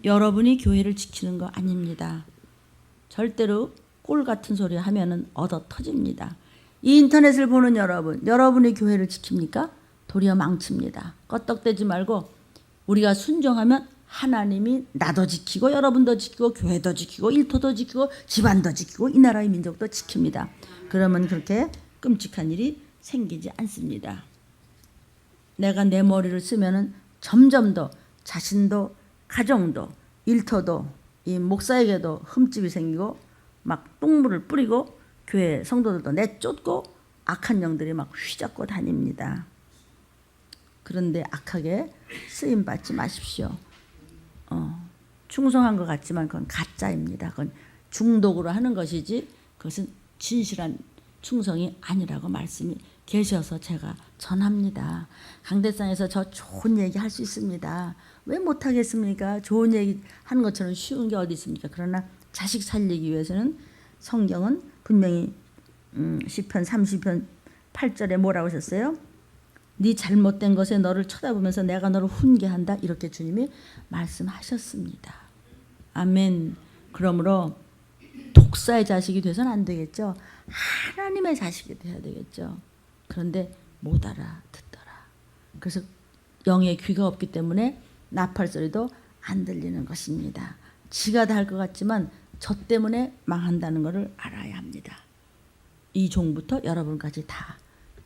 여러분이 교회를 지키는 거 아닙니다. 절대로 꼴 같은 소리 하면은 얻어 터집니다. 이 인터넷을 보는 여러분이 교회를 지킵니까? 도리어 망칩니다. 껐떡대지 말고 우리가 순종하면 하나님이 나도 지키고 여러분도 지키고 교회도 지키고 일터도 지키고 집안도 지키고 이 나라의 민족도 지킵니다. 그러면 그렇게 끔찍한 일이 생기지 않습니다. 내가 내 머리를 쓰면은 점점 더 자신도 가정도 일터도 이 목사에게도 흠집이 생기고 막 똥물을 뿌리고 교회 성도들도 내쫓고 악한 영들이 막 휘잡고 다닙니다. 그런데 악하게 쓰임 받지 마십시오. 충성한 것 같지만 그건 가짜입니다. 그건 중독으로 하는 것이지 그것은 진실한 충성이 아니라고 말씀이 계셔서 제가 전합니다. 강대상에서 저 좋은 얘기 할 수 있습니다. 왜 못하겠습니까? 좋은 얘기 하는 것처럼 쉬운 게 어디 있습니까? 그러나 자식 살리기 위해서는 성경은 분명히 시편 30편 8절에 뭐라고 하셨어요? 네 잘못된 것에 너를 쳐다보면서 내가 너를 훈계한다. 이렇게 주님이 말씀하셨습니다. 아멘. 그러므로 독사의 자식이 돼서는 안 되겠죠. 하나님의 자식이 돼야 되겠죠. 그런데 못 알아듣더라. 그래서 영의 귀가 없기 때문에 나팔 소리도 안 들리는 것입니다. 지가 다 할 것 같지만 저 때문에 망한다는 것을 알아야 합니다. 이 종부터 여러분까지 다.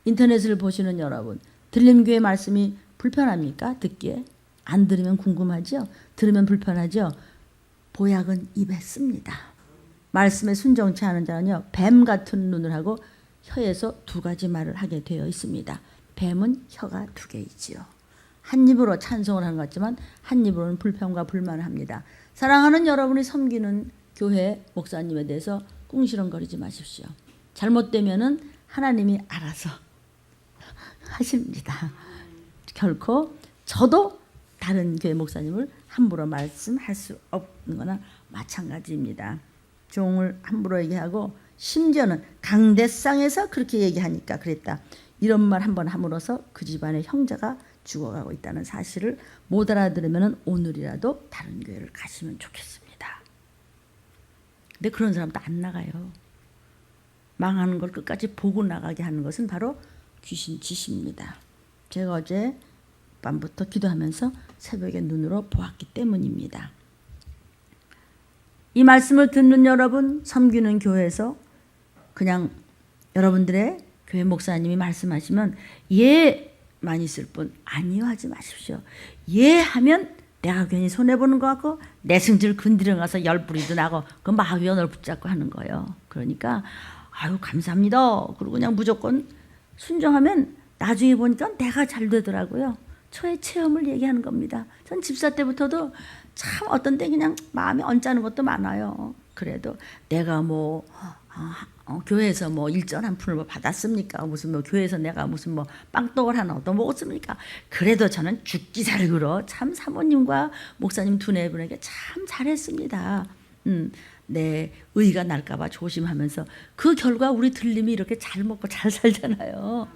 인터넷을 보시는 여러분, 들림교회 말씀이 불편합니까? 듣기에? 안 들으면 궁금하죠? 들으면 불편하죠? 보약은 입에 씁니다. 말씀에 순종치 않은 자는요, 뱀 같은 눈을 하고 혀에서 두 가지 말을 하게 되어 있습니다. 뱀은 혀가 두 개이지요. 한 입으로 찬송을 하는 것 같지만 한 입으로는 불평과 불만을 합니다. 사랑하는 여러분이 섬기는 교회 목사님에 대해서 꿍시렁거리지 마십시오. 잘못되면은 하나님이 알아서 하십니다. 결코 저도 다른 교회 목사님을 함부로 말씀할 수 없는 거나 마찬가지입니다. 종을 함부로 얘기하고 심지어는 강대상에서 그렇게 얘기하니까 그랬다. 이런 말 한번 함으로써 그 집안의 형제가 죽어가고 있다는 사실을 못 알아들으면 오늘이라도 다른 교회를 가시면 좋겠습니다. 근데 그런 사람도 안 나가요. 망하는 걸 끝까지 보고 나가게 하는 것은 바로 귀신 짓입니다. 제가 어제 밤부터 기도하면서 새벽에 눈으로 보았기 때문입니다. 이 말씀을 듣는 여러분, 섬기는 교회에서 그냥 여러분들의 교회 목사님이 말씀하시면 예만 있을 뿐 아니요 하지 마십시오. 예 하면 내가 괜히 손해보는 것 같고 내 승질 건드려 가서 열불이도 나고 그 마귀원을 붙잡고 하는 거예요. 그러니까 아유 감사합니다. 그리고 그냥 무조건 순종하면 나중에 보니까 내가 잘 되더라고요. 저의 체험을 얘기하는 겁니다. 전 집사 때부터도 참 어떤 때 그냥 마음이 언짢은 것도 많아요. 그래도 내가 뭐 교회에서 뭐 일전 한 푼을 뭐 받았습니까? 무슨 뭐 교회에서 내가 무슨 뭐 빵떡을 하나 얻어 먹었습니까? 그래도 저는 죽기 살기로 참 사모님과 목사님 두 네 분에게 참 잘했습니다. 내 의가 날까봐 조심하면서 그 결과 우리 들림이 이렇게 잘 먹고 잘 살잖아요.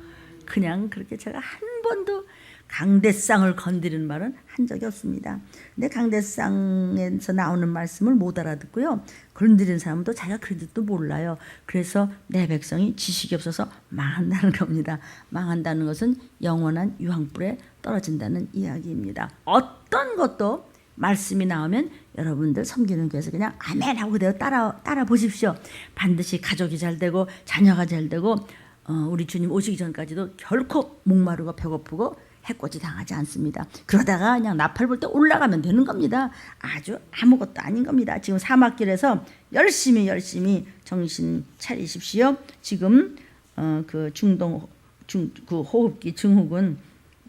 그냥 그렇게 제가 한 번도 강대상을 건드리는 말은 한 적이 없습니다. 근데 강대상에서 나오는 말씀을 못 알아듣고요. 건드리는 사람도 자기가 그런지도 몰라요. 그래서 내 백성이 지식이 없어서 망한다는 겁니다. 망한다는 것은 영원한 유황불에 떨어진다는 이야기입니다. 어떤 것도 말씀이 나오면 여러분들 섬기는 교회에서 그냥 아멘 하고 그대로 따라 보십시오. 반드시 가족이 잘 되고 자녀가 잘 되고 우리 주님 오시기 전까지도 결코 목마르고 배고프고 해코지 당하지 않습니다. 그러다가 그냥 나팔 불 때 올라가면 되는 겁니다. 아주 아무것도 아닌 겁니다. 지금 사막길에서 열심히 정신 차리십시오. 지금 그 그 호흡기 증후군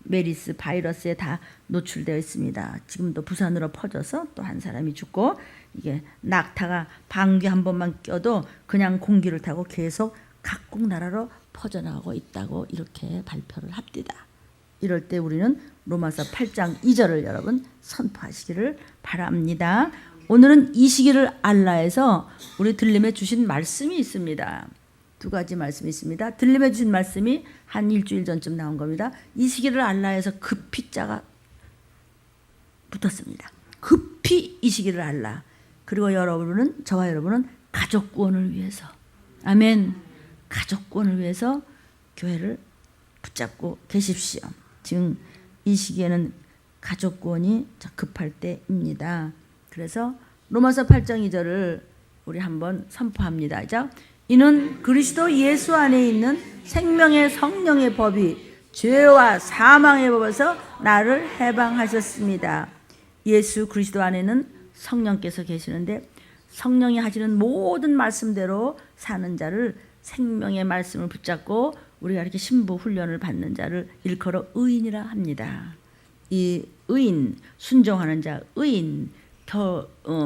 메리스 바이러스에 다 노출되어 있습니다. 지금도 부산으로 퍼져서 또 한 사람이 죽고 이게 낙타가 방귀 한 번만 껴도 그냥 공기를 타고 계속 각국 나라로 퍼져나가고 있다고 이렇게 발표를 합니다. 이럴 때 우리는 로마서 8장 2절을 여러분 선포하시기를 바랍니다. 오늘은 이 시기를 알라에서 우리 들림에 주신 말씀이 있습니다. 두 가지 말씀이 있습니다. 들림에 주신 말씀이 한 일주일 전쯤 나온 겁니다. 이 시기를 알라에서 급히 자가 붙었습니다. 급히 급히 이 시기를 알라. 그리고 여러분은, 저와 여러분은 가족 구원을 위해서, 아멘, 가족 구원을 위해서 교회를 붙잡고 계십시오. 지금 이 시기에는 가족 구원이 급할 때입니다. 그래서 로마서 8장 2절을 우리 한번 선포합니다. 자, 이는 그리스도 예수 안에 있는 생명의 성령의 법이 죄와 사망의 법에서 나를 해방하셨습니다. 예수 그리스도 안에는 성령께서 계시는데 성령이 하시는 모든 말씀대로 사는 자를, 생명의 말씀을 붙잡고 우리가 이렇게 신부 훈련을 받는 자를 일컬어 의인이라 합니다. 이 의인, 순종하는 자, 의인,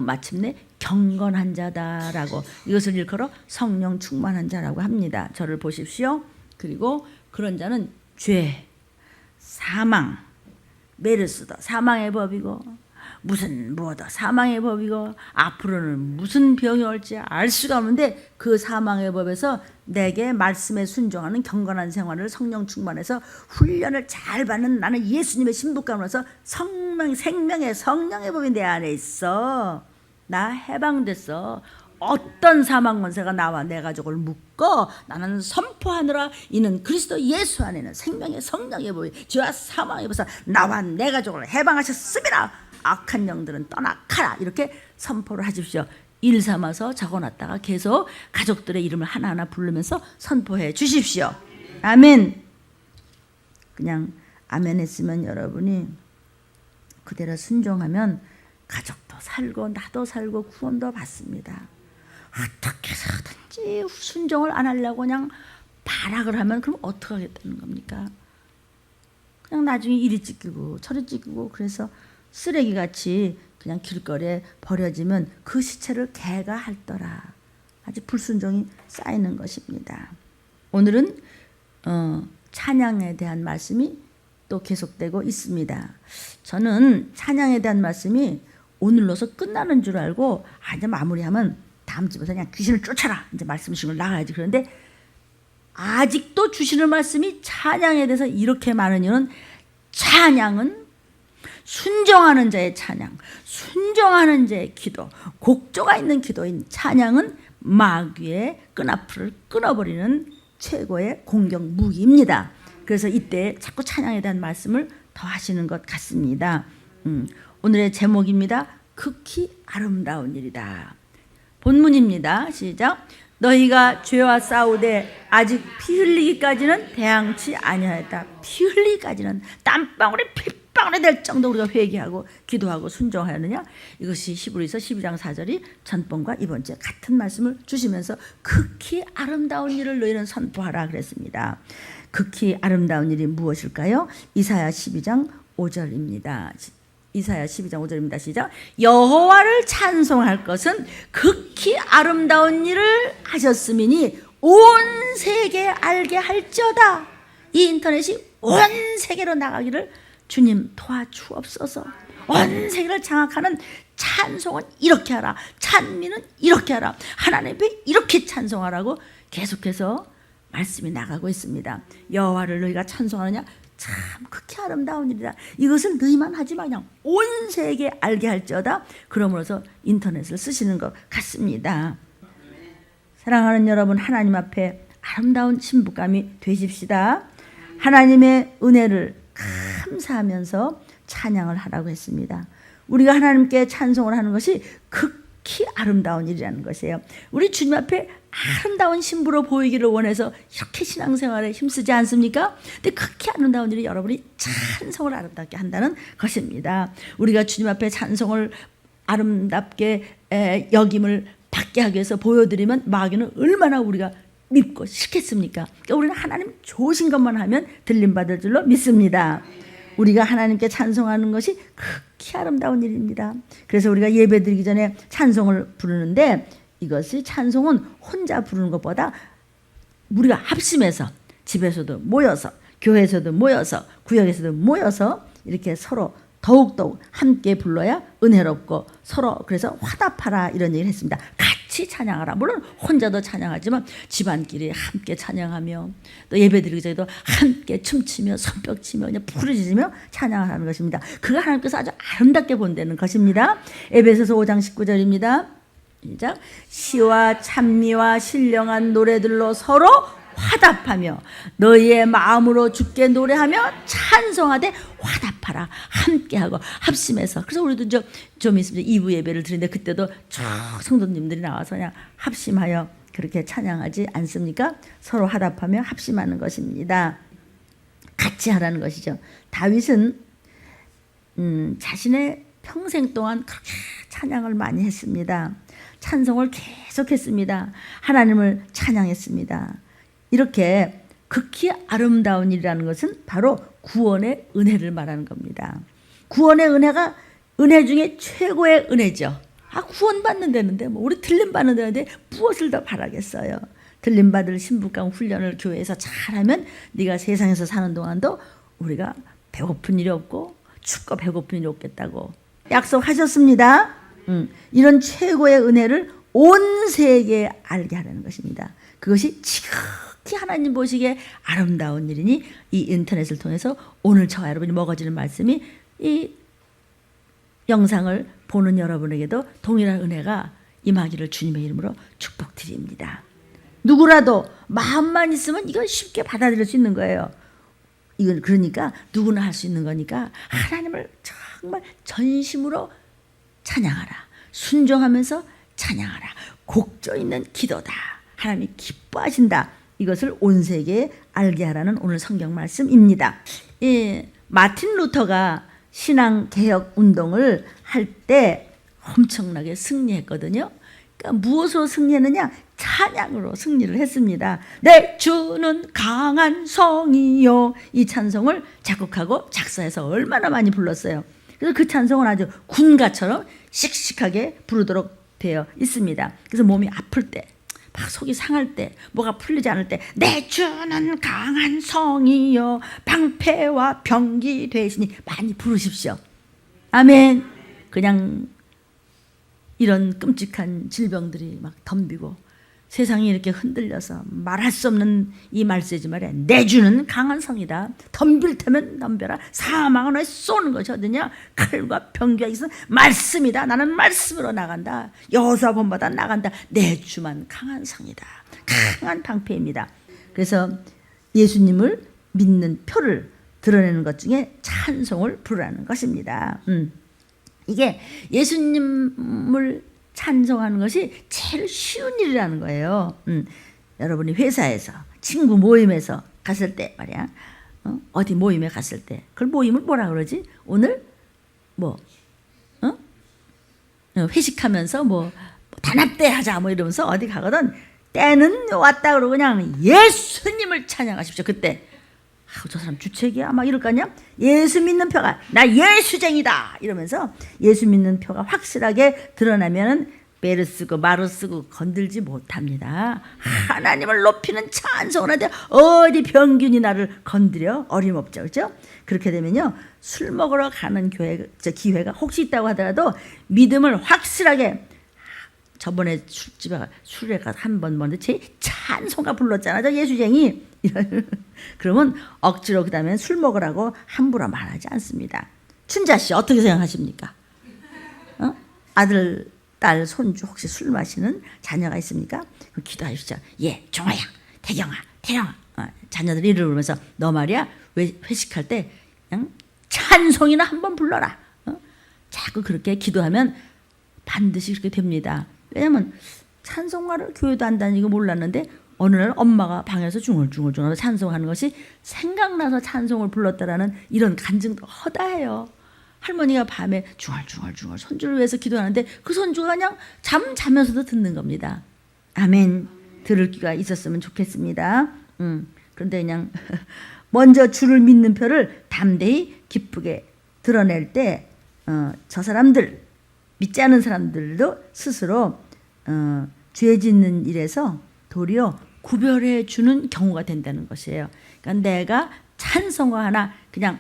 마침내 경건한 자다라고, 이것을 일컬어 성령 충만한 자라고 합니다. 저를 보십시오. 그리고 그런 자는 죄, 사망, 메르스도 사망의 법이고, 무슨 뭐도 사망의 법이고, 앞으로는 무슨 병이 올지 알 수가 없는데 그 사망의 법에서 내게 말씀에 순종하는 경건한 생활을 성령 충만해서 훈련을 잘 받는 나는 예수님의 신부감으로서 생명의 성령의 법이 내 안에 있어. 나 해방됐어. 어떤 사망 권세가 나와 내 가족을 묶어 나는 선포하느라. 이는 그리스도 예수 안에는 생명의 성령의 법이 죄와 사망의 법에서 나와 내 가족을 해방하셨습니다. 악한 영들은 떠나가라. 이렇게 선포를 하십시오. 일 삼아서 적어놨다가 계속 가족들의 이름을 하나하나 부르면서 선포해 주십시오. 아멘. 그냥 아멘 했으면 여러분이 그대로 순종하면 가족도 살고 나도 살고 구원도 받습니다. 어떻게 해서든지 순종을 안 하려고 그냥 발악을 하면 그럼 어떻게 하겠다는 겁니까? 그냥 나중에 이리 찢기고 저리 찢기고, 그래서 쓰레기같이 그냥 길거리에 버려지면 그 시체를 개가 핥더라. 아주 불순종이 쌓이는 것입니다. 오늘은 찬양에 대한 말씀이 또 계속되고 있습니다. 저는 찬양에 대한 말씀이 오늘로서 끝나는 줄 알고 이제 마무리하면 다음 집에서 그냥 귀신을 쫓아라, 이제 말씀 주신 걸 나가야지. 그런데 아직도 주시는 말씀이 찬양에 대해서 이렇게 많은 이유는, 찬양은 순종하는 자의 찬양, 순종하는 자의 기도, 곡조가 있는 기도인 찬양은 마귀의 끈앞을 끊어버리는 최고의 공격 무기입니다. 그래서 이때 자꾸 찬양에 대한 말씀을 더 하시는 것 같습니다. 오늘의 제목입니다. 극히 아름다운 일이다. 본문입니다. 시작. 너희가 죄와 싸우되 아직 피 흘리기까지는 대항치 아니하였다. 피 흘리기까지는 땀방울이 핏방울이 될 정도 우리가 회개하고 기도하고 순종하였느냐. 이것이 히브리서 12장 4절이 전번과 이번째 같은 말씀을 주시면서 극히 아름다운 일을 너희는 선포하라 그랬습니다. 극히 아름다운 일이 무엇일까요? 이사야 12장 5절입니다. 이사야 12장 5절입니다. 시작. 여호와를 찬송할 것은 극히 아름다운 일을 하셨음이니 온 세계 알게 할지어다. 이 인터넷이 온 세계로 나가기를 주님 도와주옵소서. 온 세계를 장악하는 찬송은 이렇게 하라, 찬미는 이렇게 하라, 하나님 앞에 이렇게 찬송하라고 계속해서 말씀이 나가고 있습니다. 여호와를 너희가 찬송하느냐? 참 극히 아름다운 일이다. 이것을 너희만 하지 마, 그냥 온 세계 알게 할지어다. 그러므로서 인터넷을 쓰시는 것 같습니다. 사랑하는 여러분, 하나님 앞에 아름다운 신부감이 되십시다. 하나님의 은혜를 감사하면서 찬양을 하라고 했습니다. 우리가 하나님께 찬송을 하는 것이 극히 아름다운 일이라는 것이에요. 우리 주님 앞에 아름다운 신부로 보이기를 원해서 이렇게 신앙생활에 힘쓰지 않습니까? 근데 극히 아름다운 일이 여러분이 찬송을 아름답게 한다는 것입니다. 우리가 주님 앞에 찬송을 아름답게 여김을 받게 하기 위해서 보여드리면 마귀는 얼마나 우리가 믿고 싫겠습니까? 그러니까 우리는 하나님 좋으신 것만 하면 들림받을 줄로 믿습니다. 우리가 하나님께 찬송하는 것이 극히 아름다운 일입니다. 그래서 우리가 예배드리기 전에 찬송을 부르는데, 이것이 찬송은 혼자 부르는 것보다 우리가 합심해서 집에서도 모여서, 교회에서도 모여서, 구역에서도 모여서 이렇게 서로 더욱더욱 함께 불러야 은혜롭고 서로 그래서 화답하라, 이런 얘기를 했습니다. 같이 같이 찬양하라. 물론 혼자도 찬양하지만 집안끼리 함께 찬양하며 또 예배드리기 전에도 함께 춤추며 손뼉치며 그냥 부르짖으며 찬양하라는 것입니다. 그가 하나님께서 아주 아름답게 본다는 것입니다. 에베소서 5장 19절입니다. 시작. 시와 찬미와 신령한 노래들로 서로 화답하며 너희의 마음으로 주께 노래하며 찬송하되 화답하라. 함께하고 합심해서. 그래서 우리도 좀 있으면 2부 예배를 드리는데 그때도 쭉 성도님들이 나와서 그냥 합심하여 그렇게 찬양하지 않습니까? 서로 화답하며 합심하는 것입니다. 같이 하라는 것이죠. 다윗은 자신의 평생 동안 그렇게 찬양을 많이 했습니다. 찬송을 계속했습니다. 하나님을 찬양했습니다. 이렇게 극히 아름다운 일이라는 것은 바로 구원의 은혜를 말하는 겁니다. 구원의 은혜가 은혜 중에 최고의 은혜죠. 구원받는 데는데 우리 들림받는 데는데 무엇을 더 바라겠어요. 들림받을 신부감 훈련을 교회에서 잘하면 네가 세상에서 사는 동안도 우리가 배고픈 일이 없고 춥고 배고픈 일이 없겠다고 약속하셨습니다. 이런 최고의 은혜를 온 세계에 알게 하라는 것입니다. 그것이 지극히 하나님 보시기에 아름다운 일이니 이 인터넷을 통해서 오늘 저와 여러분이 먹어지는 말씀이 이 영상을 보는 여러분에게도 동일한 은혜가 임하기를 주님의 이름으로 축복드립니다. 누구라도 마음만 있으면 이걸 쉽게 받아들일 수 있는 거예요. 이건 그러니까 누구나 할 수 있는 거니까 하나님을 정말 전심으로 찬양하라. 순종하면서 찬양하라. 곡조 있는 기도다. 하나님이 기뻐하신다. 이것을 온 세계에 알게 하라는 오늘 성경 말씀입니다. 마틴 루터가 신앙개혁 운동을 할 때 엄청나게 승리했거든요. 그러니까 무엇으로 승리했느냐? 찬양으로 승리를 했습니다. 내 주는 강한 성이요. 이 찬송을 작곡하고 작사해서 얼마나 많이 불렀어요. 그래서 그 찬송은 아주 군가처럼 씩씩하게 부르도록 되어 있습니다. 그래서 몸이 아플 때, 막 속이 상할 때, 뭐가 풀리지 않을 때, 내 주는 강한 성이요 방패와 병기 되시니 많이 부르십시오. 아멘. 그냥 이런 끔찍한 질병들이 막 덤비고 세상이 이렇게 흔들려서 말할 수 없는 이 말세지 말이야. 내 주는 강한 성이다. 덤빌 테면 덤벼라. 사망은 왜 쏘는 것이거든요. 칼과 병기가 있어 말씀이다. 나는 말씀으로 나간다. 여호수아 본보다 나간다. 내 주만 강한 성이다. 강한 방패입니다. 그래서 예수님을 믿는 표를 드러내는 것 중에 찬송을 부르라는 것입니다. 이게 예수님을 찬송하는 것이 제일 쉬운 일이라는 거예요. 여러분이 회사에서 친구 모임에서 갔을 때 말이야. 어디 모임에 갔을 때 그걸 모임을 뭐라 그러지? 오늘 뭐 회식하면서 뭐 단합대 하자 뭐 이러면서 어디 가거든. 때는 왔다 그러고 그냥 예수님을 찬양하십시오. 그때 저 사람 주책이야 막 이럴 거 아니야. 예수 믿는 표가 나 예수쟁이다 이러면서 예수 믿는 표가 확실하게 드러나면 베르 쓰고 마루 쓰고 건들지 못합니다. 하나님을 높이는 찬송을 하되 어디 병균이 나를 건드려 어림없죠. 그렇죠? 그렇게 되면요 술 먹으러 가는 기회가 혹시 있다고 하더라도 믿음을 확실하게 저번에 술에 가서 한 번 먹는데 제 찬송가 불렀잖아. 저 예수쟁이. 그러면 억지로 그 다음에 술 먹으라고 함부로 말하지 않습니다. 춘자 씨 어떻게 생각하십니까? 아들, 딸, 손주 혹시 술 마시는 자녀가 있습니까? 기도하십시오. 예, 종아야, 태경아, 태영아. 자녀들 이름을 부르면서 너 말이야 회식할 때 찬송이나 한번 불러라. 자꾸 그렇게 기도하면 반드시 그렇게 됩니다. 왜냐면 찬송가를 교회도 안 다니고 몰랐는데 어느 날 엄마가 방에서 중얼중얼 찬송하는 것이 생각나서 찬송을 불렀다라는 이런 간증도 허다해요. 할머니가 밤에 중얼중얼 손주를 위해서 기도하는데 그 손주가 그냥 자면서도 듣는 겁니다. 아멘. 들을 귀가 있었으면 좋겠습니다. 그런데 그냥 먼저 주를 믿는 표를 담대히 기쁘게 드러낼 때 저 사람들 믿지 않은 사람들도 스스로 죄 짓는 일에서 도리어 구별해 주는 경우가 된다는 것이에요. 그러니까 내가 찬송가 하나 그냥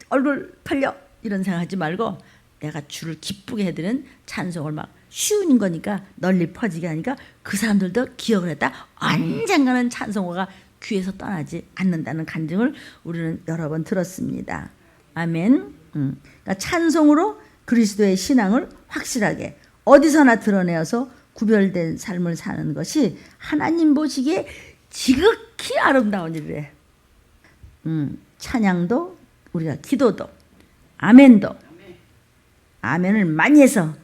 얼굴 팔려 이런 생각하지 말고 내가 주를 기쁘게 해드리는 찬송을 막 쉬운 거니까 널리 퍼지게 하니까 그 사람들도 기억을 했다. 언젠가는 찬송가가 귀에서 떠나지 않는다는 간증을 우리는 여러 번 들었습니다. 아멘. 그러니까 찬송으로 그리스도의 신앙을 확실하게 어디서나 드러내어서 구별된 삶을 사는 것이 하나님 보시기에 지극히 아름다운 일이래. 찬양도 우리가 기도도 아멘도 아멘을 많이 해서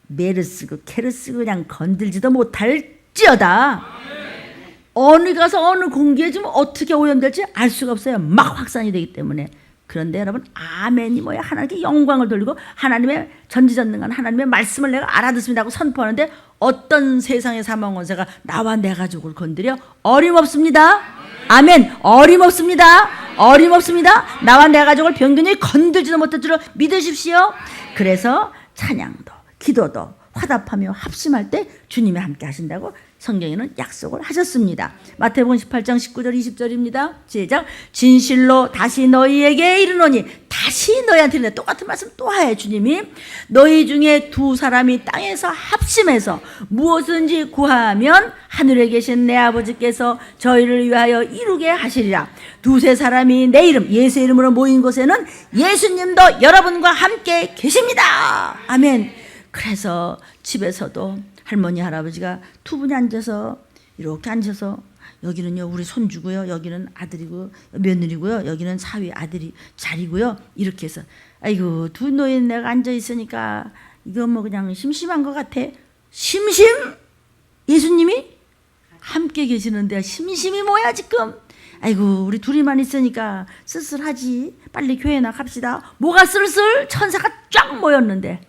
메르스고 케르스고 그냥 건들지도 못할지어다. 어느 가서 어느 공기에 좀 어떻게 오염될지 알 수가 없어요. 막 확산이 되기 때문에. 그런데 여러분 아멘이 뭐야? 하나님께 영광을 돌리고 하나님의 전지전능한 하나님의 말씀을 내가 알아듣습니다 하고 선포하는데 어떤 세상의 사망원세가 나와 내 가족을 건드려? 어림없습니다. 아멘. 어림없습니다. 어림없습니다. 나와 내 가족을 병균이 건들지도 못할 줄을 믿으십시오. 그래서 찬양도 기도도 화답하며 합심할 때 주님이 함께 하신다고 성경에는 약속을 하셨습니다. 마태복음 18장 19절 20절입니다. 시작. 진실로 다시 너희에게 이르노니, 다시 너희한테 이르노니, 똑같은 말씀 또 하여 주님이 너희 중에 두 사람이 땅에서 합심해서 무엇든지 구하면 하늘에 계신 내 아버지께서 저희를 위하여 이루게 하시리라. 두세 사람이 내 이름 예수의 이름으로 모인 곳에는 예수님도 여러분과 함께 계십니다. 아멘. 그래서 집에서도 할머니 할아버지가 두 분이 앉아서 이렇게 앉아서 여기는요 우리 손주고요, 여기는 아들이고 며느리고요, 여기는 사위 아들이 자리고요, 이렇게 해서 아이고 두 노인 내가 앉아 있으니까 이거 뭐 그냥 심심한 것 같아. 심심? 예수님이 함께 계시는데 심심이 뭐야 지금? 아이고 우리 둘이만 있으니까 쓸쓸하지. 빨리 교회나 갑시다. 뭐가 쓸쓸? 천사가 쫙 모였는데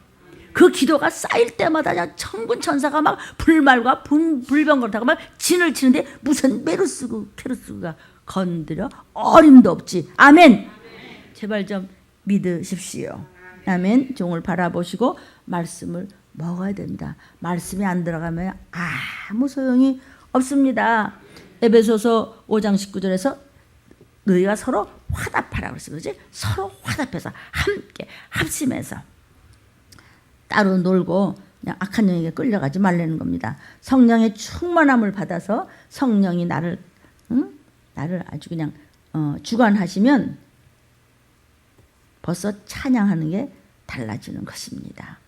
그 기도가 쌓일 때마다 그냥 천군 천사가 막 불말과 불병거를 타고 막 진을 치는데 무슨 메르스고 케르스가 건드려? 어림도 없지. 아멘. 제발 좀 믿으십시오. 아멘. 종을 바라보시고 말씀을 먹어야 됩니다. 말씀이 안 들어가면 아무 소용이 없습니다. 에베소서 5장 19절에서 너희가 서로 화답하라고 그랬어. 그렇지? 서로 화답해서 함께 합심해서 따로 놀고 그냥 악한 영에게 끌려가지 말라는 겁니다. 성령의 충만함을 받아서 성령이 나를 아주 그냥 주관하시면 벌써 찬양하는 게 달라지는 것입니다.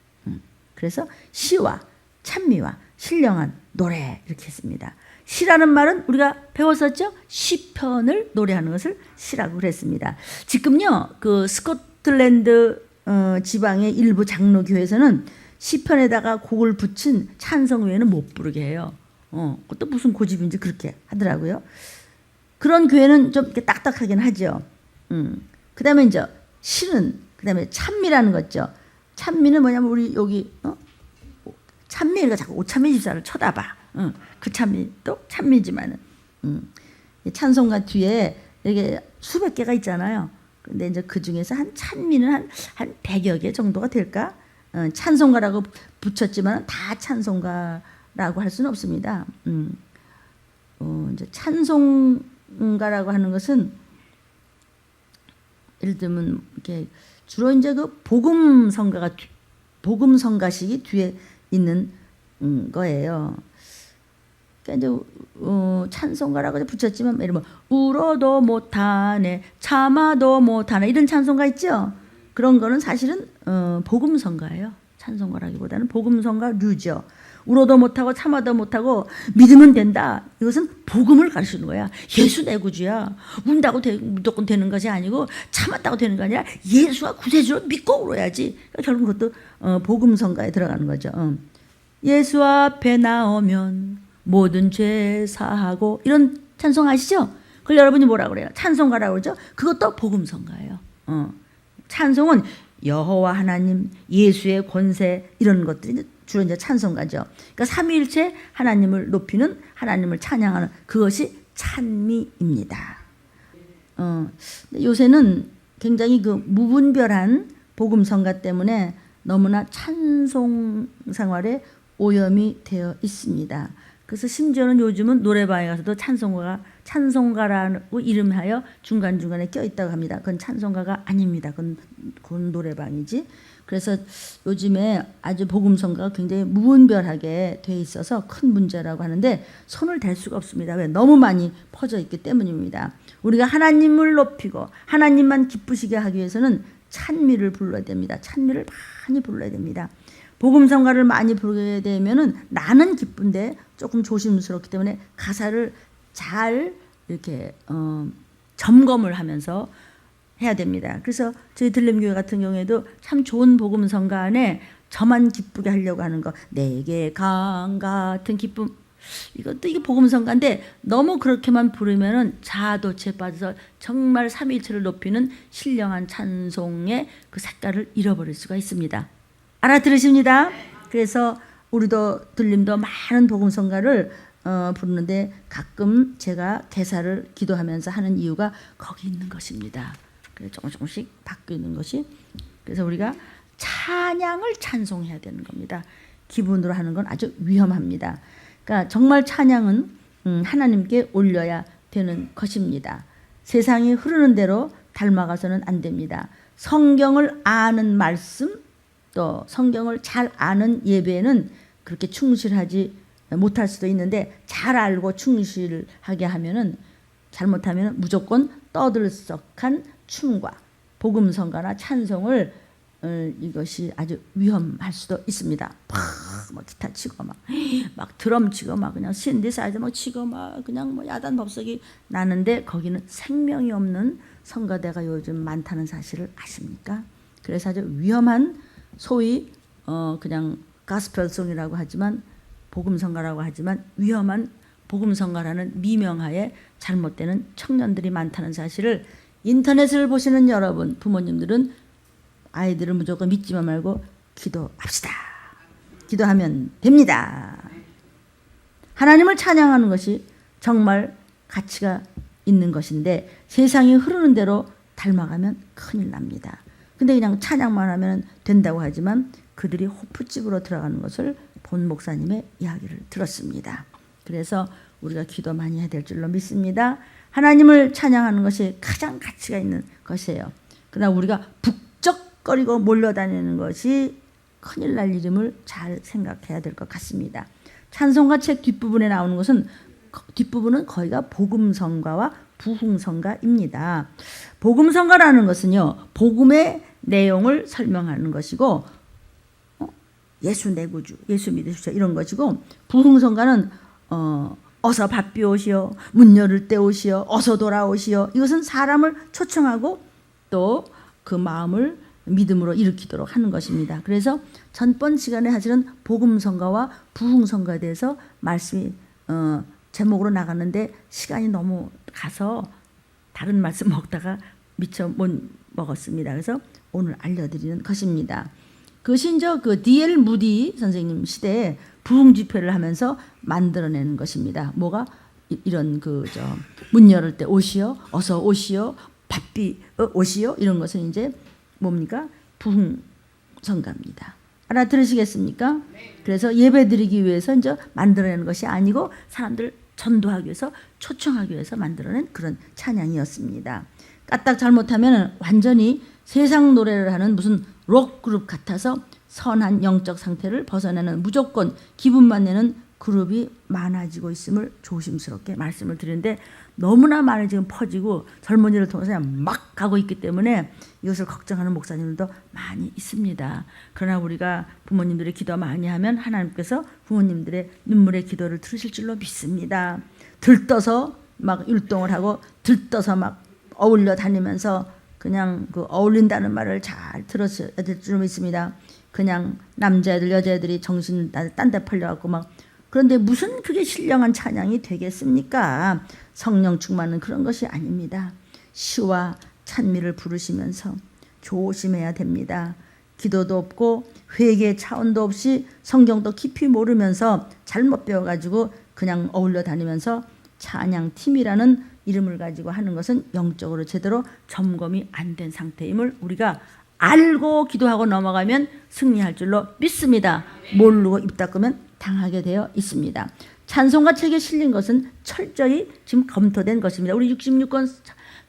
그래서 시와 찬미와 신령한 노래 이렇게 했습니다. 시라는 말은 우리가 배웠었죠? 시편을 노래하는 것을 시라고 그랬습니다. 지금요 그 스코틀랜드 지방의 일부 장로교회에서는 시편에다가 곡을 붙인 찬송 외에는 못 부르게 해요. 그것도 무슨 고집인지 그렇게 하더라고요. 그런 교회는 좀 이렇게 딱딱하긴 하죠. 그 다음에 이제 시는, 그 다음에 찬미라는 거죠. 찬미는 뭐냐면 우리 여기 찬미가 자꾸 오찬미 집사를 쳐다봐. 그 찬미도 찬미지만은 찬송가 뒤에 이게 수백 개가 있잖아요. 근데 이제 그 중에서 한 찬미는 한 100여 개 정도가 될까? 찬송가라고 붙였지만 다 찬송가라고 할 수는 없습니다. 이제 찬송가라고 하는 것은 예를 들면 이렇게 주로 이제 그 복음 성가식이 뒤에 있는 거예요. 그러니까 이제 찬송가라고 붙였지만 예를 들면 울어도 못하네, 참아도 못하네 이런 찬송가 있죠. 그런 거는 사실은 복음성가예요. 찬송가라기보다는 복음성가류죠. 울어도 못하고 참아도 못하고 믿으면 된다. 이것은 복음을 가르치는 거야. 예수 내 구주야. 운다고 무조건 되는 것이 아니고 참았다고 되는 거 아니라 예수가 구세주로 믿고 울어야지. 그러니까 결국 그것도 복음성가에 들어가는 거죠. 예수 앞에 나오면 모든 죄 사하고 이런 찬송 아시죠? 그걸 여러분이 뭐라고 그래요? 찬송가라고 그러죠? 그것도 복음성가예요. 찬송은 여호와 하나님, 예수의 권세 이런 것들이 주로 이제 찬송가죠. 그러니까 삼위일체 하나님을 높이는, 하나님을 찬양하는 그것이 찬미입니다. 요새는 굉장히 그 무분별한 복음성가 때문에 너무나 찬송 생활에 오염이 되어 있습니다. 그래서 심지어는 요즘은 노래방에 가서도 찬송가라고 이름하여 중간중간에 껴있다고 합니다. 그건 찬송가가 아닙니다. 그건 노래방이지. 그래서 요즘에 아주 복음성가가 굉장히 무분별하게 돼 있어서 큰 문제라고 하는데 손을 댈 수가 없습니다. 왜? 너무 많이 퍼져 있기 때문입니다. 우리가 하나님을 높이고 하나님만 기쁘시게 하기 위해서는 찬미를 불러야 됩니다. 찬미를 많이 불러야 됩니다. 복음성가를 많이 부르게 되면은 나는 기쁜데 조금 조심스럽기 때문에 가사를 잘 이렇게 점검을 하면서 해야 됩니다. 그래서 저희 들림교회 같은 경우에도 참 좋은 복음성가 안에 저만 기쁘게 하려고 하는 거, 내게 강 같은 기쁨, 이것도 이게 복음성가인데 너무 그렇게만 부르면은 자아도취에 빠져서 정말 삼위일체를 높이는 신령한 찬송의 그 색깔을 잃어버릴 수가 있습니다. 알아들으십니다. 그래서 우리도 들림도 많은 복음성가를 부르는데 가끔 제가 개사를 기도하면서 하는 이유가 거기 있는 것입니다. 그래서 조금씩 바뀌는 것이, 그래서 우리가 찬양을 찬송해야 되는 겁니다. 기분으로 하는 건 아주 위험합니다. 그러니까 정말 찬양은 하나님께 올려야 되는 것입니다. 세상이 흐르는 대로 닮아가서는 안 됩니다. 성경을 아는 말씀, 또 성경을 잘 아는 예배에는 그렇게 충실하지 못할 수도 있는데, 잘 알고 충실하게 하면은, 잘못하면 무조건 떠들썩한 춤과 복음성가나 찬송을 이것이 아주 위험할 수도 있습니다. 막 기타 치고 막 드럼 치고 막 그냥 신디사이저 막 치고 막 그냥 뭐 야단 법석이 나는데 거기는 생명이 없는 성가대가 요즘 많다는 사실을 아십니까? 그래서 아주 위험한, 소위 그냥 가스펠송이라고 하지만, 복음성가라고 하지만 위험한 복음성가라는 미명하에 잘못되는 청년들이 많다는 사실을, 인터넷을 보시는 여러분, 부모님들은 아이들을 무조건 믿지만 말고 기도합시다. 기도하면 됩니다. 하나님을 찬양하는 것이 정말 가치가 있는 것인데, 세상이 흐르는 대로 닮아가면 큰일 납니다. 근데 그냥 찬양만 하면 된다고 하지만 그들이 호프집으로 들어가는 것을 본 목사님의 이야기를 들었습니다. 그래서 우리가 기도 많이 해야 될 줄로 믿습니다. 하나님을 찬양하는 것이 가장 가치가 있는 것이에요. 그러나 우리가 북적거리고 몰려다니는 것이 큰일 날 일임을 잘 생각해야 될 것 같습니다. 찬송가 책 뒷부분에 나오는 것은, 뒷부분은 거의가 복음성가와 부흥성가입니다. 복음성가라는 것은요, 복음의 내용을 설명하는 것이고, 예수 내 구주, 예수 믿으시오, 이런 것이고, 부흥성가는 어서 밥비 오시오, 문 열을 때 오시오, 어서 돌아오시오, 이것은 사람을 초청하고 또 그 마음을 믿음으로 일으키도록 하는 것입니다. 그래서 전번 시간에 사실은 복음성가와 부흥성가에 대해서 말씀이 제목으로 나갔는데 시간이 너무 가서 다른 말씀 먹다가 미처 못 먹었습니다. 그래서 오늘 알려드리는 것입니다. 그 신저 D.L. 무디 선생님 시대에 부흥 집회를 하면서 만들어내는 것입니다. 뭐가 이런 문 열을 때 오시오, 어서 오시오, 밥비 오시오, 이런 것은 이제 뭡니까? 부흥성가입니다. 알아들으시겠습니까? 그래서 예배드리기 위해서 이제 만들어내는 것이 아니고 사람들 전도하기 위해서, 초청하기 위해서 만들어낸 그런 찬양이었습니다. 까딱 잘못하면 완전히 세상 노래를 하는 무슨 록 그룹 같아서 선한 영적 상태를 벗어나는, 무조건 기분만 내는 그룹이 많아지고 있음을 조심스럽게 말씀을 드리는데, 너무나 많이 지금 퍼지고 젊은이를 통해서 막 가고 있기 때문에 이것을 걱정하는 목사님들도 많이 있습니다. 그러나 우리가 부모님들의 기도 많이 하면 하나님께서 부모님들의 눈물의 기도를 들으실 줄로 믿습니다. 들떠서 막 율동을 하고 들떠서 막 어울려 다니면서 그냥 그 어울린다는 말을 잘 들었어야 될 줄로 믿습니다. 그냥 남자애들 여자애들이 정신 딴 데 팔려갖고 막, 그런데 무슨 그게 신령한 찬양이 되겠습니까? 성령 충만은 그런 것이 아닙니다. 시와 찬미를 부르시면서 조심해야 됩니다. 기도도 없고 회개의 차원도 없이 성경도 깊이 모르면서 잘못 배워가지고 그냥 어울려 다니면서 찬양팀이라는 이름을 가지고 하는 것은 영적으로 제대로 점검이 안 된 상태임을 우리가 알고 기도하고 넘어가면 승리할 줄로 믿습니다. 모르고 입 닫으면 당하게 되어 있습니다. 찬송가 책에 실린 것은 철저히 지금 검토된 것입니다. 우리 66권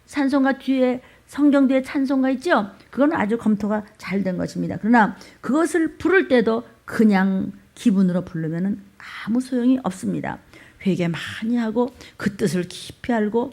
찬송가 뒤에 성경 뒤에 찬송가 있죠? 그건 아주 검토가 잘 된 것입니다. 그러나 그것을 부를 때도 그냥 기분으로 부르면 아무 소용이 없습니다. 회개 많이 하고 그 뜻을 깊이 알고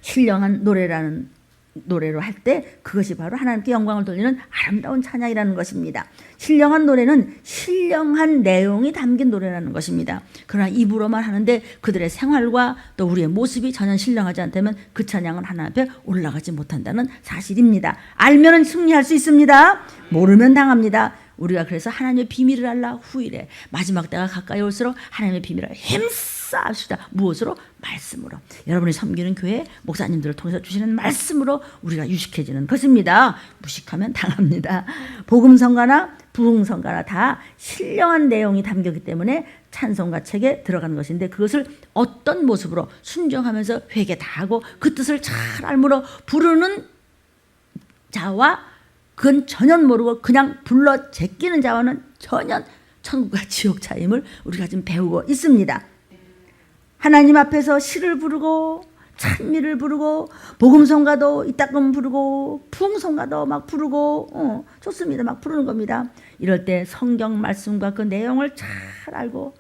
신령한 노래로 할 때 그것이 바로 하나님께 영광을 돌리는 아름다운 찬양이라는 것입니다. 신령한 노래는 신령한 내용이 담긴 노래라는 것입니다. 그러나 입으로만 하는데 그들의 생활과 또 우리의 모습이 전혀 신령하지 않다면 그 찬양은 하나님 앞에 올라가지 못한다는 사실입니다. 알면 승리할 수 있습니다. 모르면 당합니다. 우리가 그래서 하나님의 비밀을 알라 후일에 마지막 때가 가까이 올수록 하나님의 비밀을 힘싸합시다. 무엇으로? 말씀으로. 여러분이 섬기는 교회 목사님들을 통해서 주시는 말씀으로 우리가 유식해지는 것입니다. 무식하면 당합니다. 복음성가나 부흥성가나 다 신령한 내용이 담겼기 때문에 찬송가 책에 들어가는 것인데 그것을 어떤 모습으로 순종하면서 회개 다 하고 그 뜻을 잘 알므로 부르는 자와 그건 전혀 모르고 그냥 불러 제끼는 자와는 전혀 천국과 지옥 차이임을 우리가 지금 배우고 있습니다. 하나님 앞에서 시를 부르고 찬미를 부르고 복음성가도 이따금 부르고 부흥성가도 막 부르고 좋습니다. 막 부르는 겁니다. 이럴 때 성경 말씀과 그 내용을 잘 알고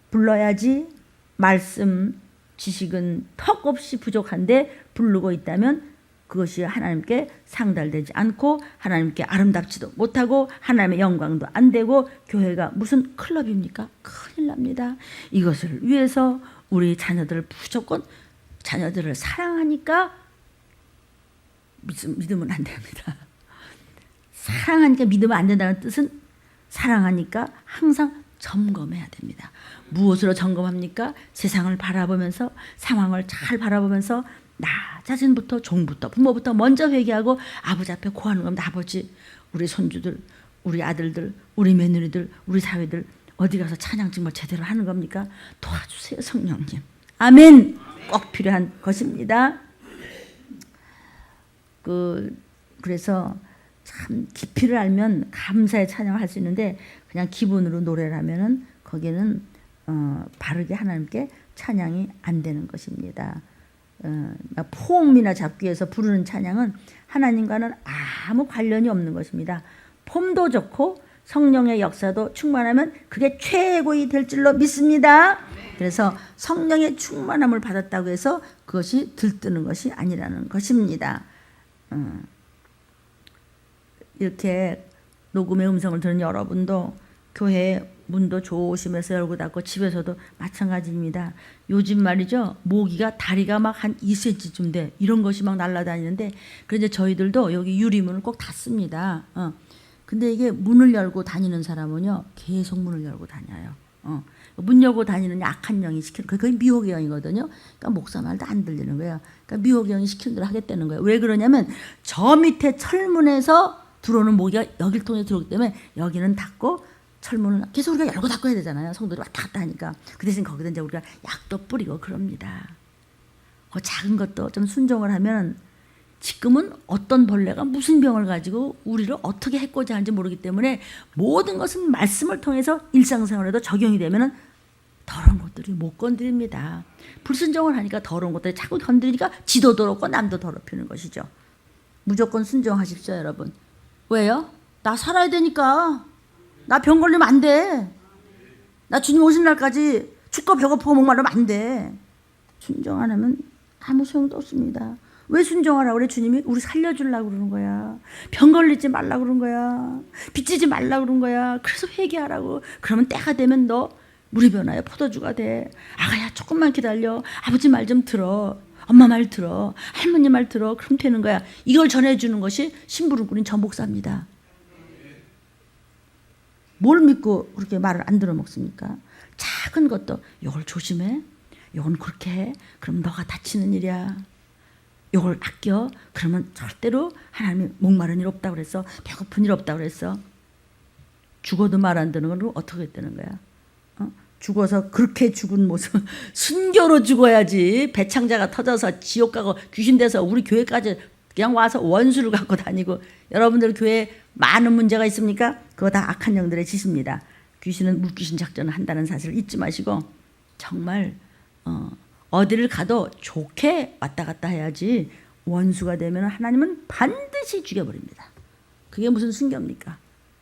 불러야지. 말씀 지식은 턱없이 부족한데 부르고 있다면 그것이 하나님께 상달되지 않고 하나님께 아름답지도 못하고 하나님의 영광도 안 되고 교회가 무슨 클럽입니까? 큰일 납니다. 이것을 위해서 우리 자녀들을 무조건 자녀들을 사랑하니까 믿으면 안 됩니다. 사랑하니까 믿으면 안 된다는 뜻은 사랑하니까 항상 점검해야 됩니다. 무엇으로 점검합니까? 세상을 바라보면서 상황을 잘 바라보면서 나 자신부터 종부터 부모부터 먼저 회개하고 아버지 앞에 고하는 겁니다. 아버지, 우리 손주들, 우리 아들들, 우리 며느리들, 우리 사회들 어디 가서 찬양 정말 제대로 하는 겁니까? 도와주세요, 성령님. 아멘. 꼭 필요한 것입니다. 그래서 참 깊이를 알면 감사의 찬양을 할 수 있는데 그냥 기분으로 노래를 하면은 거기는 바르게 하나님께 찬양이 안 되는 것입니다. 폼이나 잡기 위해서 부르는 찬양은 하나님과는 아무 관련이 없는 것입니다. 폼도 좋고 성령의 역사도 충만하면 그게 최고이 될 줄로 믿습니다. 그래서 성령의 충만함을 받았다고 해서 그것이 들뜨는 것이 아니라는 것입니다. 이렇게 녹음의 음성을 들은 여러분도 교회 문도 조심해서 열고 닫고 집에서도 마찬가지입니다. 요즘 말이죠. 모기가 다리가 막 한 2cm쯤 돼. 이런 것이 막 날아다니는데 그런데 저희들도 여기 유리문을 꼭 닫습니다. 근데 이게 문을 열고 다니는 사람은요. 계속 문을 열고 다녀요. 문 열고 다니는 악한 영이 시키는 거의 미혹의 영이거든요. 그러니까 목사 말도 안 들리는 거예요. 그러니까 미혹의 영이 시키는 대로 하겠다는 거예요. 왜 그러냐면 저 밑에 철문에서 들어오는 모기가 여기를 통해 들어오기 때문에 여기는 닫고 철문을 계속 우리가 열고 닫고 해야 되잖아요. 성도들이 왔다 갔다 하니까. 그 대신 거기다 이제 우리가 약도 뿌리고 그럽니다. 그 작은 것도 좀 순종을 하면 지금은 어떤 벌레가 무슨 병을 가지고 우리를 어떻게 해코지 하는지 모르기 때문에 모든 것은 말씀을 통해서 일상생활에도 적용이 되면 더러운 것들이 못 건드립니다. 불순종을 하니까 더러운 것들이 자꾸 건드리니까 지도 더럽고 남도 더럽히는 것이죠. 무조건 순종하십시오, 여러분. 왜요? 나 살아야 되니까. 나 병 걸리면 안 돼. 나 주님 오신 날까지 죽고 배고프고 목마르면 안 돼. 순종 안 하면 아무 소용도 없습니다. 왜 순종하라고 그래? 주님이 우리 살려주려고 그러는 거야. 병 걸리지 말라고 그러는 거야. 빚지지 말라고 그러는 거야. 그래서 회개하라고. 그러면 때가 되면 너 물이 변하여 포도주가 돼. 아가야 조금만 기다려. 아버지 말 좀 들어. 엄마 말 들어. 할머니 말 들어. 그럼 되는 거야. 이걸 전해주는 것이 심부름꾼인 저 목사입니다. 뭘 믿고 그렇게 말을 안 들어먹습니까? 작은 것도 이걸 조심해. 이건 그렇게 해. 그럼 너가 다치는 일이야. 이걸 아껴. 그러면 절대로 하나님이 목마른 일 없다고 그랬어. 배고픈 일 없다고 그랬어. 죽어도 말 안 듣는 건 어떻게 되는 거야? 죽어서 그렇게 죽은 모습 순교로 죽어야지. 배창자가 터져서 지옥 가고 귀신 돼서 우리 교회까지 그냥 와서 원수를 갖고 다니고. 여러분들 교회에 많은 문제가 있습니까? 그거 다 악한 영들의 짓입니다. 귀신은 물귀신 작전을 한다는 사실을 잊지 마시고 정말 어디를 가도 좋게 왔다 갔다 해야지 원수가 되면 하나님은 반드시 죽여버립니다. 그게 무슨 순교입니까?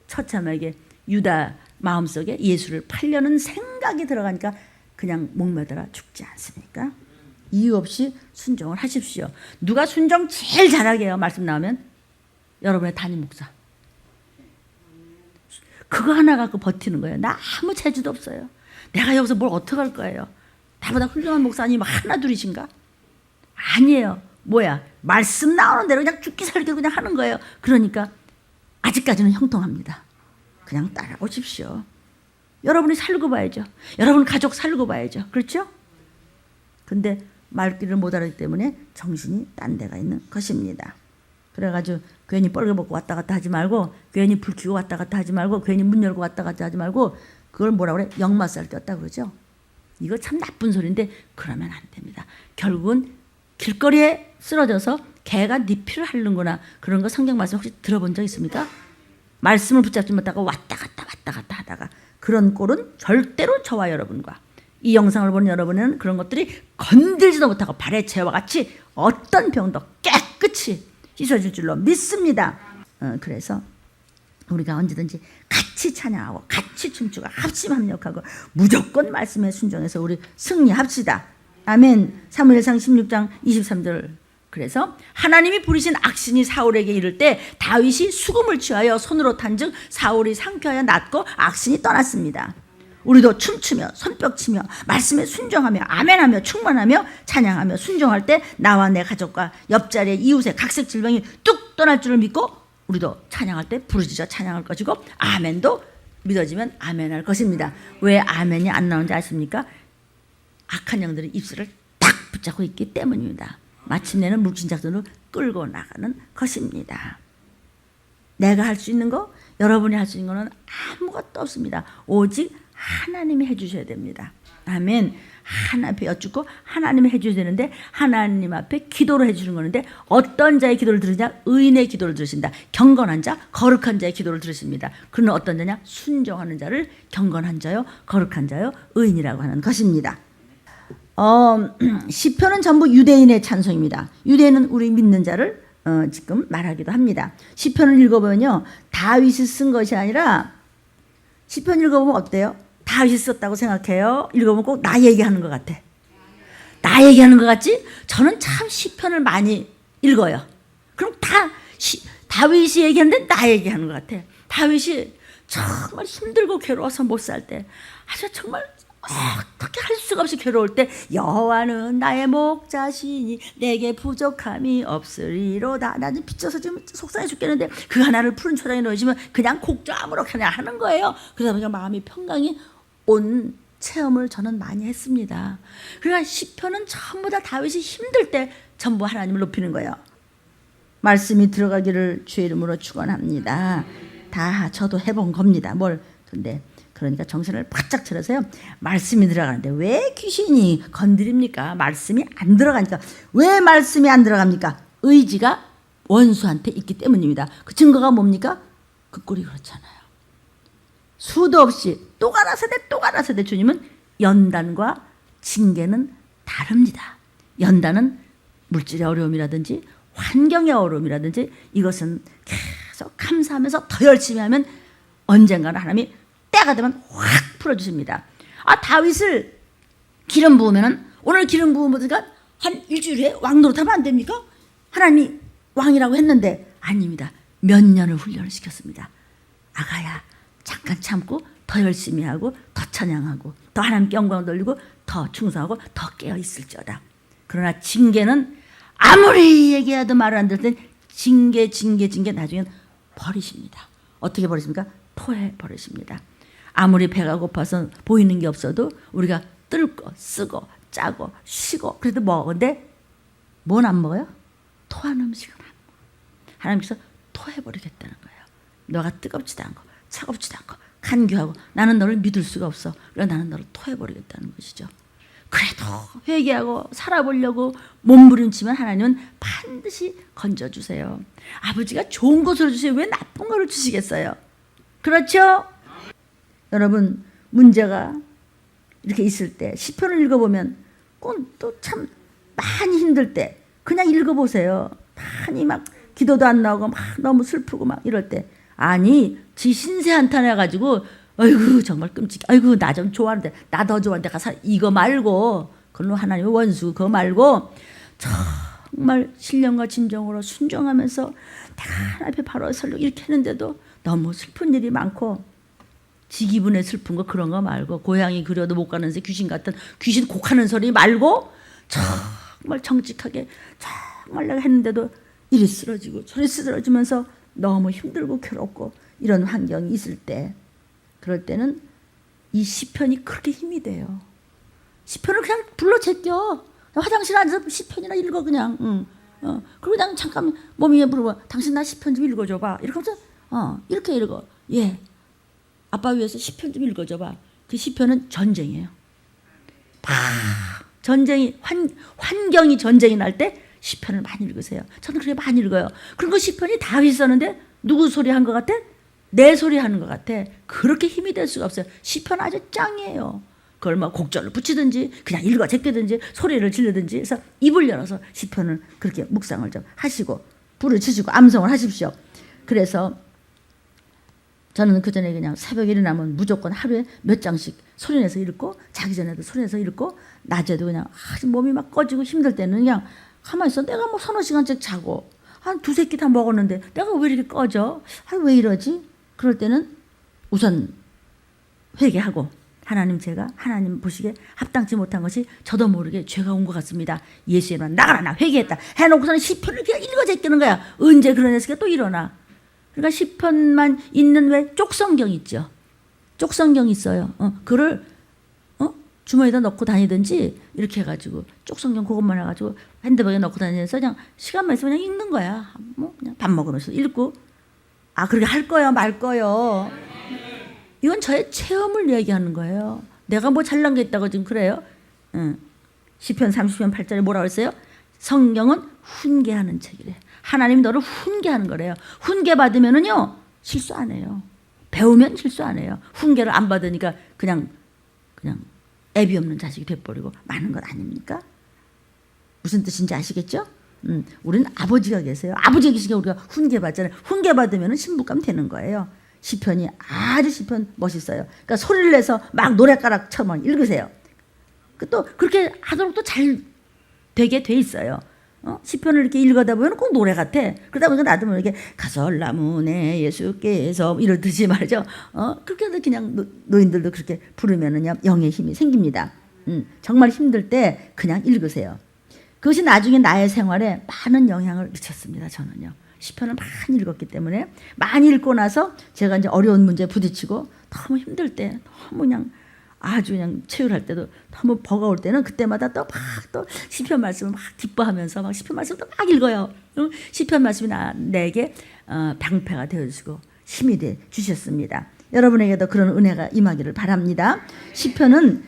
처참하게 유다 마음속에 예수를 팔려는 생각이 들어가니까 그냥 목매달아 죽지 않습니까? 이유 없이 순종을 하십시오. 누가 순종 제일 잘하게 해요? 말씀 나오면 여러분의 담임 목사. 그거 하나 갖고 버티는 거예요. 나 아무 재주도 없어요. 내가 여기서 뭘 어떻게 할 거예요? 나보다 훌륭한 목사님 하나 둘이신가? 아니에요. 뭐야? 말씀 나오는 대로 그냥 죽기 살기 그냥 하는 거예요. 그러니까 아직까지는 형통합니다. 그냥 따라오십시오. 여러분이 살고 봐야죠. 여러분 가족 살고 봐야죠. 그렇죠? 근데 말귀를 못 알아듣기 때문에 정신이 딴 데가 있는 것입니다. 그래가지고 괜히 뻘개벗고 왔다 갔다 하지 말고, 괜히 불 켜고 왔다 갔다 하지 말고, 괜히 문 열고 왔다 갔다 하지 말고, 그걸 뭐라 그래? 역마살 떴다 그러죠. 이거 참 나쁜 소리인데 그러면 안 됩니다. 결국은 길거리에 쓰러져서 개가 네 피를 핥는구나, 그런 거 성경 말씀 혹시 들어본 적 있습니까? 말씀을 붙잡지 못하고 왔다 갔다 하다가, 그런 꼴은 절대로 저와 여러분과 이 영상을 보는 여러분은 그런 것들이 건들지도 못하고 발의 채와 같이 어떤 병도 깨끗이 씻어질 줄로 믿습니다. 그래서 우리가 언제든지 같이 찬양하고 같이 춤추고 합심 합력하고 무조건 말씀에 순종해서 우리 승리합시다. 아멘. 사무엘상 16장 23절. 그래서 하나님이 부리신 악신이 사울에게 이를 때 다윗이 수금을 취하여 손으로 탄즉 사울이 상쾌하여 낫고 악신이 떠났습니다. 우리도 춤추며 손뼉치며 말씀에 순종하며 아멘하며 충만하며 찬양하며 순종할 때 나와 내 가족과 옆자리의 이웃의 각색 질병이 뚝 떠날 줄을 믿고 우리도 찬양할 때 부르짖어 찬양할 것이고 아멘도 믿어지면 아멘할 것입니다. 왜 아멘이 안 나오는지 아십니까? 악한 영들이 입술을 딱 붙잡고 있기 때문입니다. 마침내는 묵신작전으로 끌고 나가는 것입니다. 내가 할 수 있는 거, 여러분이 할 수 있는 거는 아무것도 없습니다. 오직 하나님이 해주셔야 됩니다. 아멘. 하나님 앞에 여쭙고 하나님이 해주셔야 되는데, 하나님 앞에 기도를 해주는 거는데 어떤 자의 기도를 들으냐? 의인의 기도를 들으신다. 경건한 자, 거룩한 자의 기도를 들으십니다. 그는 어떤 자냐? 순종하는 자를 경건한 자요, 거룩한 자요, 의인이라고 하는 것입니다. 시편은 전부 유대인의 찬송입니다. 유대인은 우리 믿는 자를 지금 말하기도 합니다. 시편을 읽어보면요, 다윗이 쓴 것이 아니라, 시편 읽어보면 어때요? 다윗이 썼다고 생각해요? 읽어보면 꼭 나 얘기하는 것 같아. 나 얘기하는 것 같지? 저는 참 시편을 많이 읽어요. 그럼 다윗이 얘기하는데 나 얘기하는 것 같아. 다윗이 정말 힘들고 괴로워서 못 살 때, 아주 정말 어떻게 할 수가 없이 괴로울 때, 여호와는 나의 목자시니 내게 부족함이 없으리로다. 나는 빚져서 지금 속상해 죽겠는데 그 하나를 푸른 초장에 넣으시면 그냥 곡조 아무렇게나 하는 거예요. 그러다 보니까 마음이 평강이 온 체험을 저는 많이 했습니다. 그러니까 시편은 전부 다 다윗이 힘들 때 전부 하나님을 높이는 거예요. 말씀이 들어가기를 주의 이름으로 축원합니다. 다 저도 해본 겁니다. 근데 그러니까 정신을 바짝 차려서요, 말씀이 들어가는데 왜 귀신이 건드립니까? 말씀이 안 들어가니까. 왜 말씀이 안 들어갑니까? 의지가 원수한테 있기 때문입니다. 그 증거가 뭡니까? 그 꼴이 그렇잖아요. 수도 없이 또 가라사대 주님은 연단과 징계는 다릅니다. 연단은 물질의 어려움이라든지 환경의 어려움이라든지, 이것은 계속 감사하면서 더 열심히 하면 언젠가는 하나님이 때가 되면 확 풀어주십니다. 다윗을 기름 부으면은, 오늘 기름 부으니까 한 일주일에 왕 노릇하면 안 됩니까? 하나님이 왕이라고 했는데 아닙니다. 몇 년을 훈련을 시켰습니다. 아가야, 잠깐 참고 더 열심히 하고 더 찬양하고 더 하나님께 영광을 돌리고 더 충성하고 더 깨어 있을지어다. 그러나 징계는 아무리 얘기해도 말을 안 들을 땐 징계 나중엔 버리십니다. 어떻게 버리십니까? 토해 버리십니다. 아무리 배가 고파서 보이는 게 없어도 우리가 뜰고 쓰고 짜고 쉬고 그래도 먹는데 뭔 안 먹어요? 토한 음식은 안 먹어요. 하나님께서 토해버리겠다는 거예요. 너가 뜨겁지도 않고 차갑지도 않고 간교하고 나는 너를 믿을 수가 없어. 그래서 나는 너를 토해버리겠다는 것이죠. 그래도 회개하고 살아보려고 몸부림치면 하나님은 반드시 건져주세요. 아버지가 좋은 것을 주세요. 왜 나쁜 것을 주시겠어요? 그렇죠? 여러분, 문제가 이렇게 있을 때 시편을 읽어보면 꼭 또 참 많이 힘들 때 그냥 읽어보세요. 많이 막 기도도 안 나오고 막 너무 슬프고 막 이럴 때, 아니 지 신세 한탄해가지고 아이고 정말 끔찍해, 아이고 나 좀 좋아하는데, 나 더 좋아하는데 가서 이거 말고, 그걸로 하나님의 원수 그거 말고 정말 신령과 진정으로 순종하면서 다 앞에 바로 설령 이렇게 했는데도 너무 슬픈 일이 많고, 지 기분에 슬픈 거 그런 거 말고, 고양이 그려도 못 가는 새 귀신 같은 귀신 곡하는 소리 말고 정말 정직하게 정말 내가 했는데도 이리 쓰러지고 저리 쓰러지면서 너무 힘들고 괴롭고 이런 환경이 있을 때, 그럴 때는 이 시편이 그렇게 힘이 돼요. 시편을 그냥 불러 제껴. 화장실 앉아서 시편이나 읽어 그냥. 그리고 그냥 잠깐 몸이 물어봐, 당신 나 시편 좀 읽어줘봐. 이렇게 하면서 이렇게 읽어. 예, 아빠 위해서 시편 좀 읽어줘봐. 그 시편은 전쟁이에요. 전쟁이 환경이 전쟁이 날 때 시편을 많이 읽으세요. 저는 그렇게 많이 읽어요. 그리고 시편이 다윗이 썼는데 누구 소리 한 것 같아? 내 소리 하는 것 같아. 그렇게 힘이 될 수가 없어요. 시편 아주 짱이에요. 그걸 뭐 곡절을 붙이든지 그냥 읽어 제끼든지 소리를 지르든지 해서 입을 열어서 시편을 그렇게 묵상을 좀 하시고 부르짖으시고 암송을 하십시오. 그래서 저는 그 전에 그냥 새벽에 일어나면 무조건 하루에 몇 장씩 소리내서 읽고, 자기 전에도 소리내서 읽고, 낮에도 그냥 몸이 막 꺼지고 힘들 때는 그냥 가만히 있어. 내가 뭐 서너 시간씩 자고 한 두세 끼 다 먹었는데 내가 왜 이렇게 꺼져? 왜 이러지? 그럴 때는 우선 회개하고, 하나님 제가 하나님 보시기에 합당치 못한 것이 저도 모르게 죄가 온 것 같습니다. 예수의 이름으로 나가라, 나 회개했다 해놓고서는 시편을 그냥 읽어 제끼는 거야. 언제 그런 녀석이 또 일어나. 그러니까 시편만 있는 왜 쪽성경 있죠. 쪽성경 있어요. 그를 주머니에다 넣고 다니든지 이렇게 해가지고 쪽성경 그것만 해가지고 핸드백에 넣고 다니면서 그냥 시간만 있으면 그냥 읽는 거야. 뭐 그냥 밥 먹으면서 읽고. 그렇게 할 거요 말 거요. 이건 저의 체험을 얘기하는 거예요. 내가 뭐 잘난 게 있다고 지금 그래요? 시편 30편 8절에 뭐라고 했어요? 성경은 훈계하는 책이래. 하나님 너를 훈계하는 거래요. 훈계 받으면은요 실수 안 해요. 배우면 실수 안 해요. 훈계를 안 받으니까 그냥 애비 없는 자식이 돼버리고 마는 것 아닙니까? 무슨 뜻인지 아시겠죠? 우리는 아버지가 계세요. 아버지가 계시니까 우리가 훈계 받잖아요. 훈계 받으면 신부감 되는 거예요. 시편이 아주 시편 멋있어요. 그러니까 소리를 내서 막 노랫가락처럼 읽으세요. 또 그렇게 하도록 또 잘 되게 돼 있어요. 시편을 이렇게 읽어다 보면 꼭 노래 같아. 그러다 보니까 나도 모르게 가설나무네 예수께서 이러듯이 말이죠. 그렇게 해도 그냥 노인들도 그렇게 부르면은요 영의 힘이 생깁니다. 정말 힘들 때 그냥 읽으세요. 그것이 나중에 나의 생활에 많은 영향을 미쳤습니다. 저는요. 시편을 많이 읽었기 때문에, 많이 읽고 나서 제가 이제 어려운 문제에 부딪히고 너무 힘들 때, 너무 그냥 아주 그냥 체휼할 때도 너무 버거울 때는 그때마다 또 시편 말씀을 막 기뻐하면서 막 시편 말씀도 막 읽어요. 시편 말씀이 내게 방패가 되어주시고 힘이 돼 주셨습니다. 여러분에게도 그런 은혜가 임하기를 바랍니다. 시편은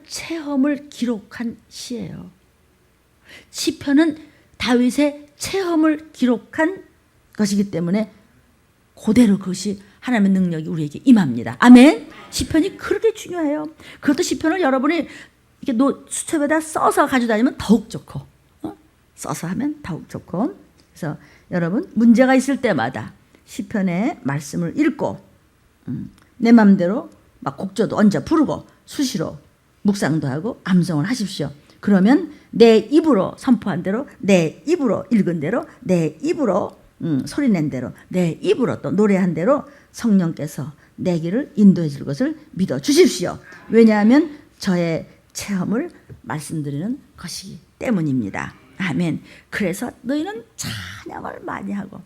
체험을 기록한 시예요. 시편은 다윗의 체험을 기록한 것이기 때문에 그대로 그것이 하나님의 능력이 우리에게 임합니다. 아멘. 시편이 그렇게 중요해요. 그것도 시편을 여러분이 이렇게 수첩에다 써서 가지고 다니면 더욱 좋고, 써서 하면 더욱 좋고. 그래서 여러분 문제가 있을 때마다 시편의 말씀을 읽고 내 마음대로 막 곡조도 얹어 부르고 수시로 묵상도 하고 암송을 하십시오. 그러면 내 입으로 선포한 대로, 내 입으로 읽은 대로, 내 입으로 소리낸 대로, 내 입으로 또 노래한 대로 성령께서 내 길을 인도해 줄 것을 믿어 주십시오. 왜냐하면 저의 체험을 말씀드리는 것이기 때문입니다. 아멘. 그래서 너희는 찬양을 많이 하고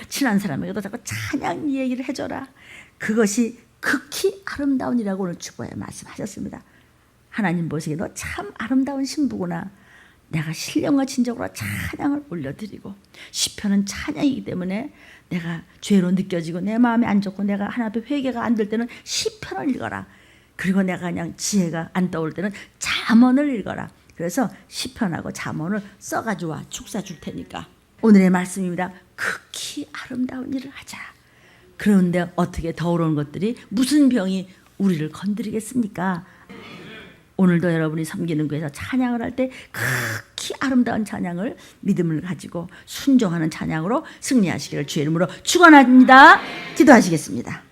친한 사람에게도 자꾸 찬양 얘기를 해줘라. 그것이 극히 아름다운 일이라고 오늘 주보에 말씀하셨습니다. 하나님 보시기에 너 참 아름다운 신부구나. 내가 신령과 진정으로 찬양을 올려드리고, 시편은 찬양이기 때문에 내가 죄로 느껴지고 내 마음이 안 좋고 내가 하나님 앞에 회개가 안 될 때는 시편을 읽어라. 그리고 내가 그냥 지혜가 안 떠올 때는 잠언을 읽어라. 그래서 시편하고 잠언을 써가지고 축사 줄 테니까. 오늘의 말씀입니다. 극히 아름다운 일을 하자. 그런데 어떻게 더러운 것들이 무슨 병이 우리를 건드리겠습니까? 오늘도 여러분이 섬기는 교회에서 찬양을 할 때 극히 아름다운 찬양을 믿음을 가지고 순종하는 찬양으로 승리하시기를 주의 이름으로 축원합니다. 기도하시겠습니다.